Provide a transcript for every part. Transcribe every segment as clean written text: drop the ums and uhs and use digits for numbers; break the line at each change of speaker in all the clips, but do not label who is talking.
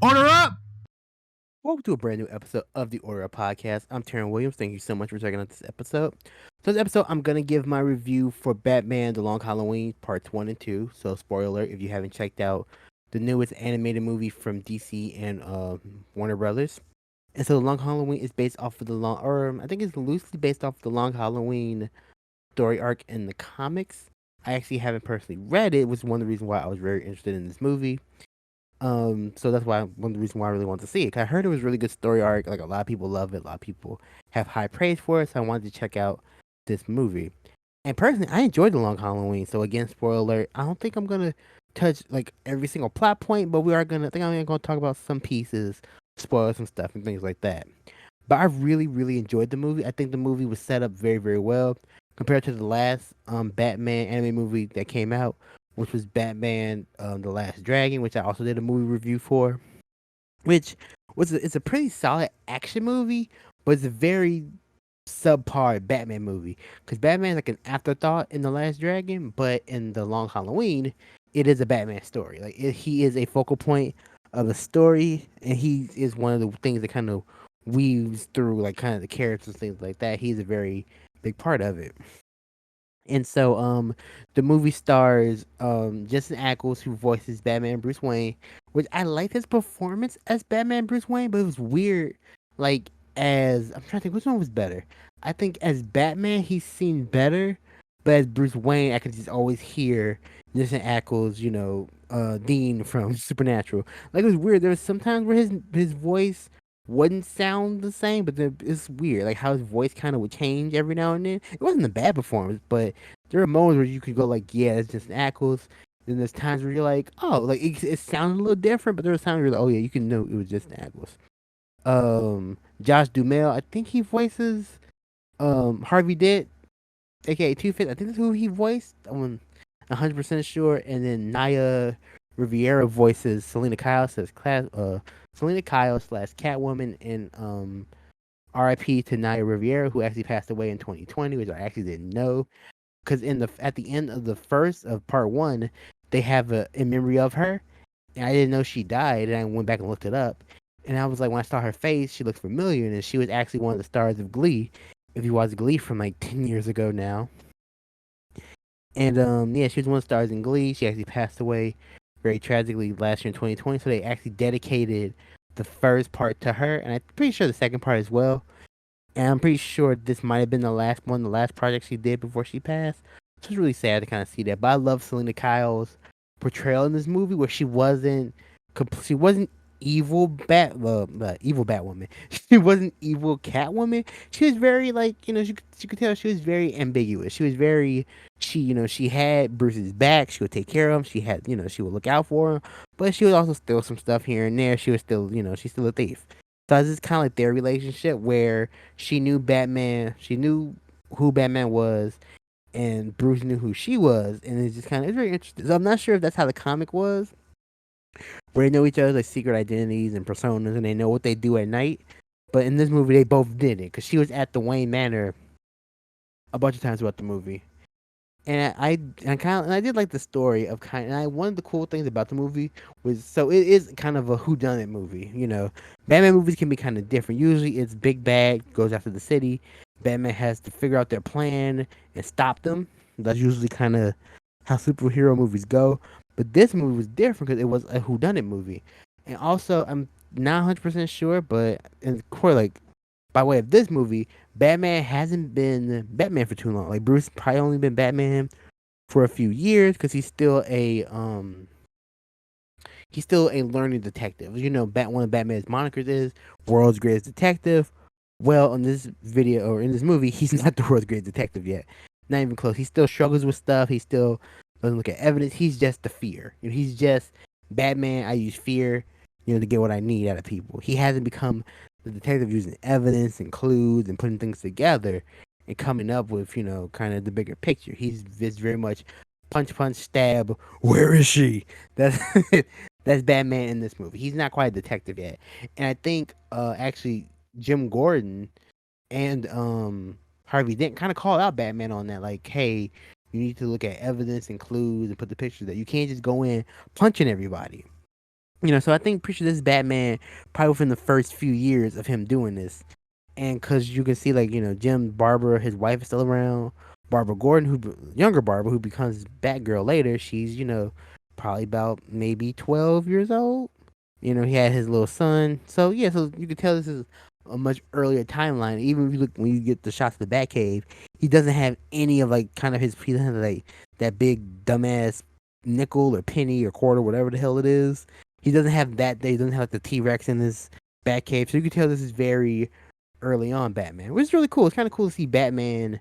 Order up!
Welcome to a brand new episode of the Order Podcast. I'm Taryn Williams. Thank you so much for checking out this episode. So, this episode, I'm going to give my review for Batman The Long Halloween Parts 1 and 2. So, spoiler alert if you haven't checked out the newest animated movie from DC and Warner Brothers. And so, The Long Halloween is based off of I think it's loosely based off the Long Halloween story arc in the comics. I actually haven't personally read it, which is one of the reasons why I was very interested in this movie. So that's why one of the reasons why I really wanted to see it. 'Cause I heard it was a really good story arc. Like a lot of people love it. A lot of people have high praise for it. So I wanted to check out this movie. And personally, I enjoyed the Long Halloween. So again, spoiler alert. I don't think I'm gonna touch like every single plot point, but we are gonna. I think I'm gonna talk about some pieces, spoil some stuff, and things like that. But I really, really enjoyed the movie. I think the movie was set up very, very well compared to the last Batman anime movie that came out, which was Batman The Last Dragon, which I also did a movie review for, which it's a pretty solid action movie, but it's a very subpar Batman movie because Batman's like an afterthought in The Last Dragon, but in The Long Halloween, it is a Batman story. He is a focal point of the story, and he is one of the things that kind of weaves through like kind of the characters and things like that. He's a very big part of it. And so, the movie stars Jensen Ackles, who voices Batman Bruce Wayne, which I liked his performance as Batman Bruce Wayne, but it was weird. Like, as I'm trying to think, which one was better? I think as Batman, he seemed better, but as Bruce Wayne, I could just always hear Jensen Ackles, Dean from Supernatural. Like, it was weird. There was sometimes where his voice wouldn't sound the same, but it's weird, like how his voice kind of would change every now and then. It wasn't a bad performance, but there are moments where you could go like, yeah, it's just Ackles. Then there's times where you're like, oh, like it sounded a little different, but there was times where you're like, oh yeah, you can know it was just Ackles. Josh Duhamel, I think he voices Harvey Dent, aka Two Face. I think that's who he voiced. I'm 100% sure. And then Naya Riviera voices Selena Kyle Selena Kyle slash Catwoman and R.I.P. to Naya Riviera, who actually passed away in 2020, which I actually didn't know. Because at the end of the first of part one, they have a in memory of her, and I didn't know she died, and I went back and looked it up, and I was like, when I saw her face, she looked familiar, and she was actually one of the stars of Glee. If you watch Glee from like 10 years ago now, and yeah, she was one of the stars in Glee. She actually passed away very tragically last year in 2020. So they actually dedicated the first part to her, and I'm pretty sure the second part as well. And I'm pretty sure this might have been the last one, the last project she did before she passed. So it's really sad to kind of see that. But I love Selena Kyle's portrayal in this movie, where she wasn't evil Batwoman. She wasn't evil Catwoman. She was very like you could tell she was very ambiguous. She was very she had Bruce's back. She would take care of him. She had she would look out for him, but she would also steal some stuff here and there. She was still she's still a thief. So it's just kind of like their relationship where she knew Batman, she knew who Batman was, and Bruce knew who she was, and it's very interesting. So I'm not sure if that's how the comic was, where they know each other's like secret identities and personas, and they know what they do at night. But in this movie, they both did it because she was at the Wayne Manor a bunch of times throughout the movie. And I did like the story of one of the cool things about the movie was so it is kind of a whodunit movie. Batman movies can be kind of different. Usually it's big bad goes after the city. Batman has to figure out their plan and stop them. That's usually kind of how superhero movies go. But this movie was different because it was a whodunit movie. And also I'm not 100% sure, but in core like by way of this movie, Batman hasn't been Batman for too long. Like Bruce probably only been Batman for a few years because he's still a learning detective. One of Batman's monikers is world's greatest detective. Well, in this video or in this movie, he's not the world's greatest detective yet. Not even close. He still struggles with stuff. He still doesn't look at evidence. He's just the fear. He's just Batman. I use fear, to get what I need out of people. He hasn't become the detective using evidence and clues and putting things together and coming up with, kind of the bigger picture. He's just very much punch, punch, stab. Where is she? That's that's Batman in this movie. He's not quite a detective yet, and I think actually Jim Gordon and Harvey Dent kind of called out Batman on that. Like, hey, you need to look at evidence and clues and put the pictures that you can't just go in punching everybody. So I think pretty sure this Batman probably within the first few years of him doing this, and because you can see like Jim Barbara, his wife is still around. Barbara Gordon, younger Barbara, who becomes Batgirl later, she's probably about maybe 12 years old. He had his little son, so yeah, so you can tell this is a much earlier timeline. Even if you look when you get the shots of the Batcave, he doesn't have any of like kind of his he doesn't have like that big dumbass nickel or penny or quarter, whatever the hell it is. He doesn't have that. He doesn't have like the T Rex in his Batcave, so you can tell this is very early on Batman, which is really cool. It's kind of cool to see Batman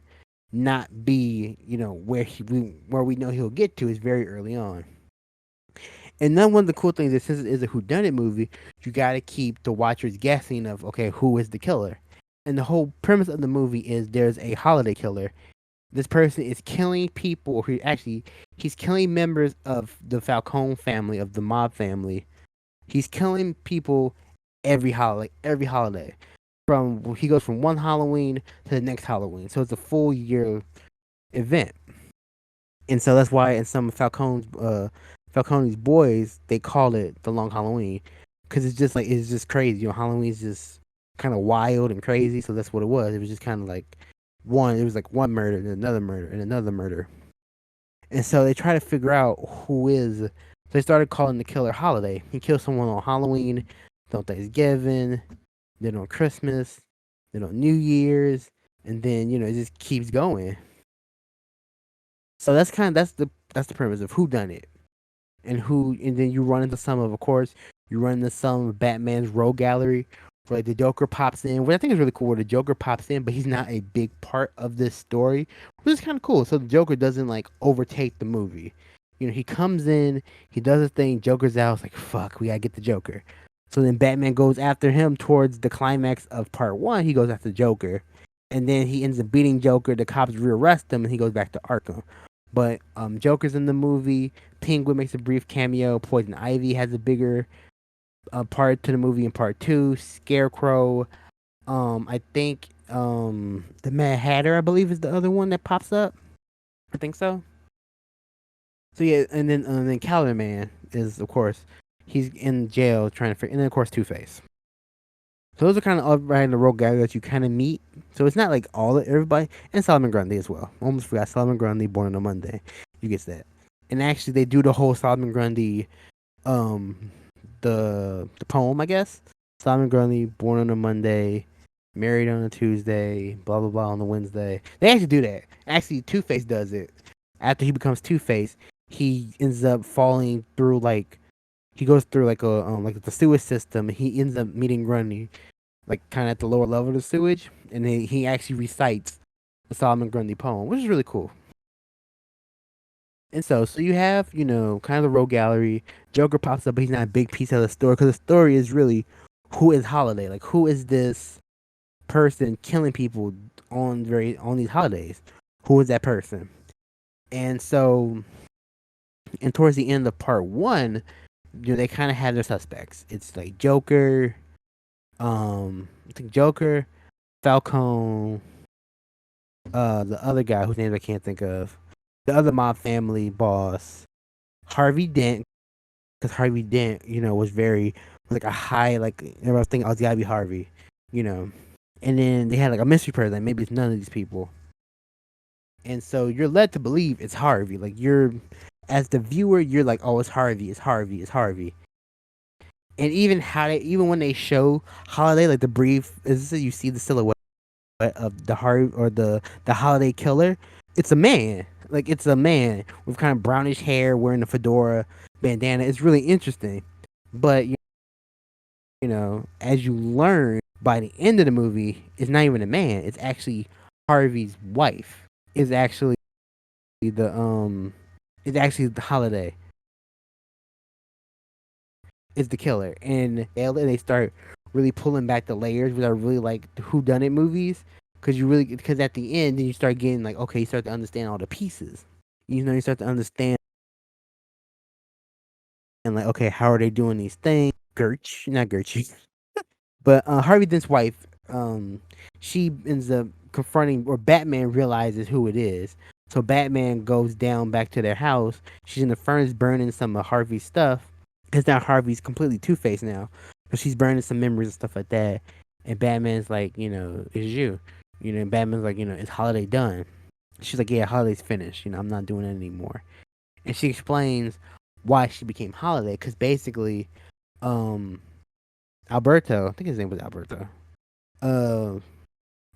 not be, where we know he'll get to is very early on. And then one of the cool things is since it is a whodunit movie, you got to keep the watchers guessing of okay, who is the killer. And the whole premise of the movie is there's a holiday killer. This person is killing people, or he's killing members of the Falcone family, of the mob family. He's killing people every holiday. Every holiday, he goes from one Halloween to the next Halloween, so it's a full year event. And so that's why in some Falcone's boys they call it the Long Halloween because it's just crazy. Halloween's just kind of wild and crazy, so that's what it was. It was just kind of like it was like one murder and another murder and another murder. And so they try to figure out who is. So they started calling the killer Holiday. He killed someone on Halloween, on Thanksgiving, then on Christmas, then on New Year's, and then it just keeps going. So that's the premise of who done it, and then you run into of course, you run into some of Batman's rogue gallery, where like the Joker pops in, which I think is really cool. Where the Joker pops in, but he's not a big part of this story, which is kind of cool. So the Joker doesn't like overtake the movie. He comes in, he does his thing, Joker's out. It's like fuck, we gotta get the Joker. So then Batman goes after him towards the climax of part one. He goes after Joker, and then he ends up beating Joker. The cops rearrest him, and he goes back to Arkham. But Joker's in the movie. Penguin makes a brief cameo. Poison Ivy has a bigger part to the movie in part two. Scarecrow. I think the Mad Hatter, I believe, is the other one that pops up. I think so. So yeah, and then Calendar Man is of course he's in jail trying to figure, and then of course Two Face. So those are kind of all right in the rogue guys that you kind of meet. So it's not like all of everybody, and Solomon Grundy as well. Almost forgot Solomon Grundy, born on a Monday. You get that. And actually, they do the whole Solomon Grundy, um, the poem, I guess. Solomon Grundy, born on a Monday, married on a Tuesday, blah blah blah on the Wednesday. They actually do that. Actually, Two Face does it. After he becomes Two Face, he ends up falling through like he goes through like the sewage system. And he ends up meeting Grundy, like kind of at the lower level of the sewage, and then he actually recites the Solomon Grundy poem, which is really cool. And so you have kind of the rogue gallery. Joker pops up, but he's not a big piece of the story because the story is really who is Holiday, like who is this person killing people on these holidays? Who is that person? And so, and towards the end of part one, they kind of have their suspects. It's like Joker, I think Joker, Falcone, the other guy whose name I can't think of, the other mob family boss, Harvey Dent, because Harvey Dent, was like a high, like everyone was thinking, oh, it's gotta be Harvey, and then they had like a mystery person, like maybe it's none of these people, and so you're led to believe it's Harvey, like as the viewer, you're like, oh, it's Harvey, it's Harvey, it's Harvey. And even when they show Holiday, like the brief, is this you see the silhouette of the the Holiday killer? It's a man, like it's a man with kind of brownish hair, wearing a fedora, bandana. It's really interesting, but as you learn by the end of the movie, it's not even a man. It's actually Harvey's wife. Is actually the It's actually the Holiday is the killer, and they start really pulling back the layers, which are really like the Who Done It movies, because at the end, then you start getting like okay, you start to understand all the pieces. You start to understand and like okay, how are they doing these things? Not Gertrude, but Harvey Dent's wife, she ends up confronting, or Batman realizes who it is. So Batman goes down back to their house. She's in the furnace burning some of Harvey's stuff, Because now Harvey's completely Two Face now, because she's burning some memories and stuff like that. And Batman's like, it's you. And Batman's like, is Holiday done? She's like, yeah, Holiday's finished. I'm not doing it anymore. And she explains why she became Holiday, because basically, um, Alberto, I think his name was Alberto, uh,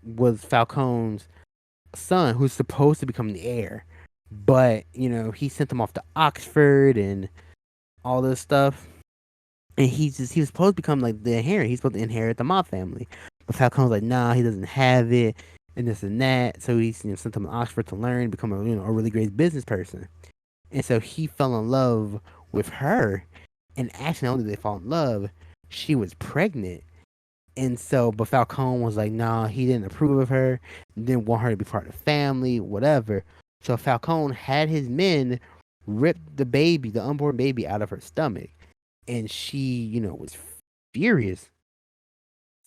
was Falcone's son, who's supposed to become the heir. But, he sent him off to Oxford and all this stuff. And he was supposed to become like the inherit. He's supposed to inherit the mob family. But Falcone's like, nah, he doesn't have it, and this and that. So he's sent him to Oxford to learn, become a really great business person. And so he fell in love with her. And actually, not only did they fall in love, she was pregnant. And so, but Falcone was like, nah, he didn't approve of her, didn't want her to be part of the family, whatever. So Falcone had his men rip the baby, the unborn baby, out of her stomach. And she, was furious.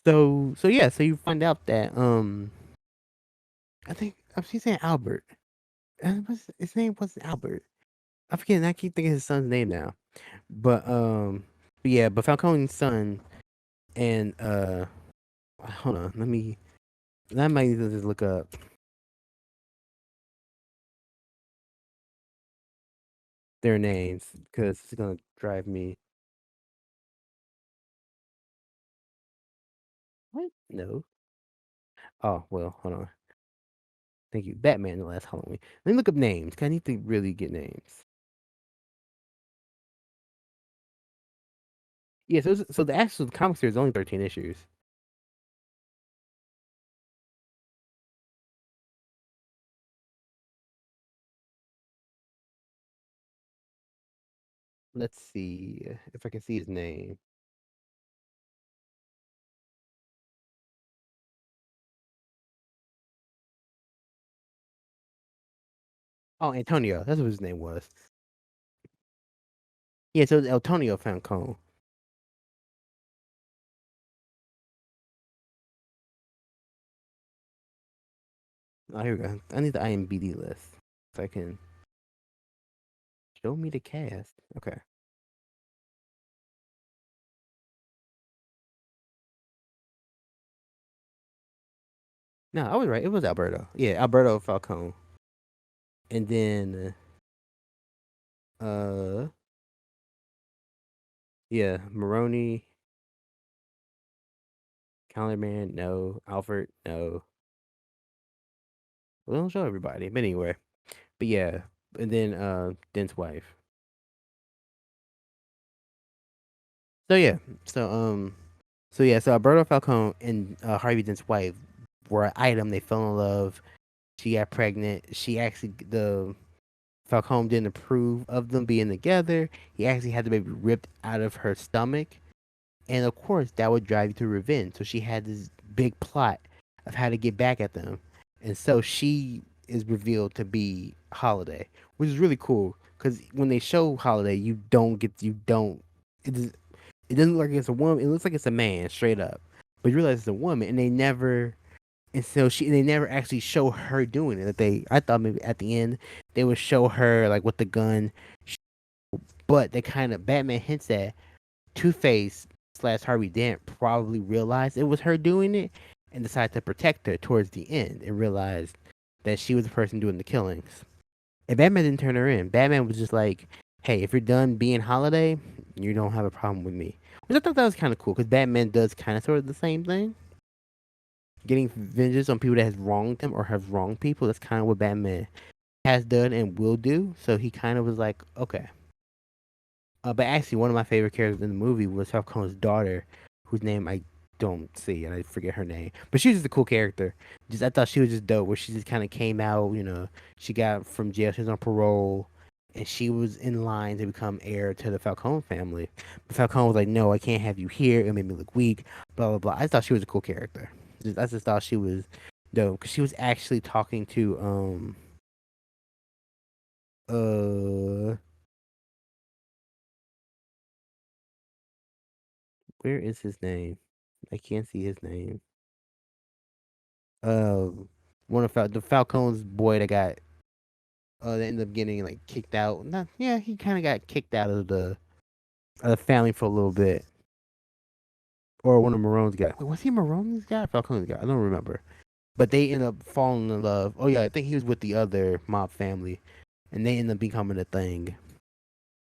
So yeah, so you find out that I think she's saying Albert. His name wasn't Albert. I forget. I keep thinking his son's name now. But yeah, but Falcone's son and hold on, I might need to just look up their names because it's gonna drive me. What? No. Oh well, hold on. Thank you, Batman. The Last Halloween. Let me look up names. 'Cause I need to really get names. Yeah, so the actual comic series is only 13 issues. Let's see if I can see his name. Oh, Antonio. That's what his name was. Yeah, so it's Antonio Falcone. Oh, here we go. I need the IMBD list so I can show me the cast. Okay. No, I was right. It was Alberto. Yeah, Alberto Falcone. And then, yeah, Maroni, Calendar Man, no. Alfred, no. We don't show everybody, but anyway. But yeah, and then Dent's wife. So yeah, so so Alberto Falcone and Harvey Dent's wife were an item. They fell in love. She got pregnant. The Falcone didn't approve of them being together. He actually had the baby ripped out of her stomach, and of course that would drive you to revenge. So she had this big plot of how to get back at them, and so she is revealed to be Holiday, which is really cool because when they show Holiday, you don't it doesn't look like it's a woman. It looks like it's a man straight up, but you realize it's a woman, and they never actually show her doing it. I thought maybe at the end they would show her like with the gun, but they kind of Batman hints that Two Face slash Harvey Dent probably realized it was her doing it and decided to protect her towards the end and realized that she was the person doing the killings. And Batman didn't turn her in. Batman was just like, "Hey, if you're done being Holiday, you don't have a problem with me." Which I thought that was kind of cool because Batman does kind of sort of the same thing, getting vengeance on people that has wronged him or have wronged people. That's kind of what Batman has done and will do. So he kind of was like, okay. But actually, one of my favorite characters in the movie was Falcone's daughter, whose name I don't see and I forget her name. But she was just a cool character. Just I thought she was just dope. Where she just kind of came out. She got from jail. She was on parole. And she was in line to become heir to the Falcone family. But Falcone was like, "No, I can't have you here. It made me look weak." Blah blah blah. I thought she was a cool character. I just thought she was dope because she was actually talking to uh where is his name? I can't see his name. Uh, one of the Falcone's boy that got that ended up getting like kicked out. Not yeah, he kind of got kicked out of the the family for a little bit, or one of Marone's guy. Wait, was he Marone's guy? Falcone's guy? I don't remember. But they end up falling in love. Oh yeah, I think he was with the other mob family, and they end up becoming a thing.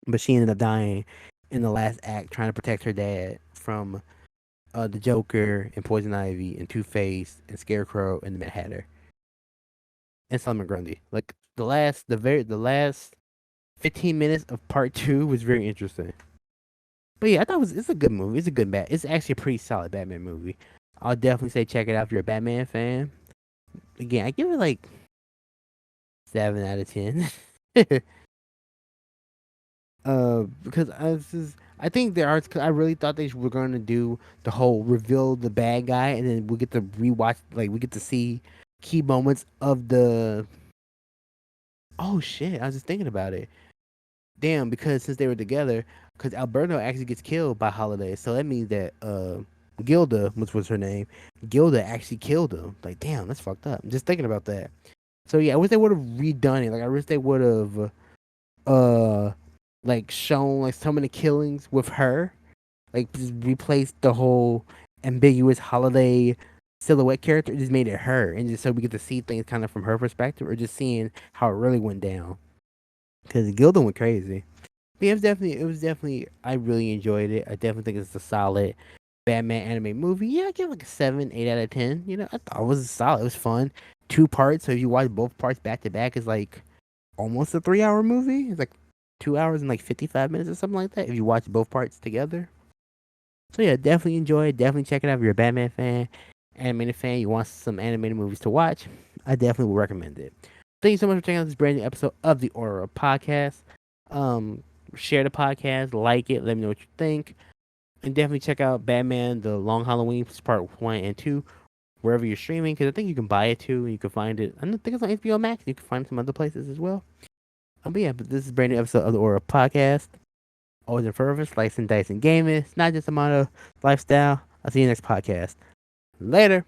But she ended up dying in the last act, trying to protect her dad from the Joker and Poison Ivy and Two Face and Scarecrow and the Mad Hatter and Solomon Grundy. Like the last 15 minutes of part two was very interesting. But yeah, I thought it's a good movie. It's a good It's actually a pretty solid Batman movie. I'll definitely say check it out if you're a Batman fan. Again, I give it like 7 out of 10. Because I think there are. Cause I really thought they were going to do the whole reveal the bad guy, and then we get to rewatch. Like we get to see key moments of the. Oh shit! I was just thinking about it. Damn, because since they were together, because Alberto actually gets killed by Holiday, so that means that Gilda, which was her name, Gilda actually killed him. Like, damn, that's fucked up. I'm just thinking about that. So yeah, I wish they would have redone it. Like, I wish they would have uh like shown like some of the killings with her, like just replaced the whole ambiguous Holiday silhouette character, just made it her, and just so we get to see things kind of from her perspective, or just seeing how it really went down. Because Gilda went crazy. But yeah, it was definitely. I really enjoyed it. I definitely think it's a solid Batman anime movie. Yeah, I give it like a 7, 8 out of 10. You know, I thought it was solid. It was fun. 2 parts, so if you watch both parts back to back, it's like almost a 3 hour movie. It's like 2 hours and like 55 minutes or something like that. If you watch both parts together. So yeah, definitely enjoy it. Definitely check it out if you're a Batman fan, animated fan, you want some animated movies to watch. I definitely will recommend it. Thank you so much for checking out this brand new episode of the Aura Podcast. Um, Share the podcast, like it, let me know what you think, and definitely check out Batman: The Long Halloween Part 1 and 2 wherever you're streaming, because I think you can buy it too. And you can find it. I don't think it's on HBO Max. You can find it some other places as well. But yeah, but this is a brand new episode of the Aura Podcast. Always in further, slicing, dicing, gaming. It's not just a matter of lifestyle. I'll see you next podcast. Later.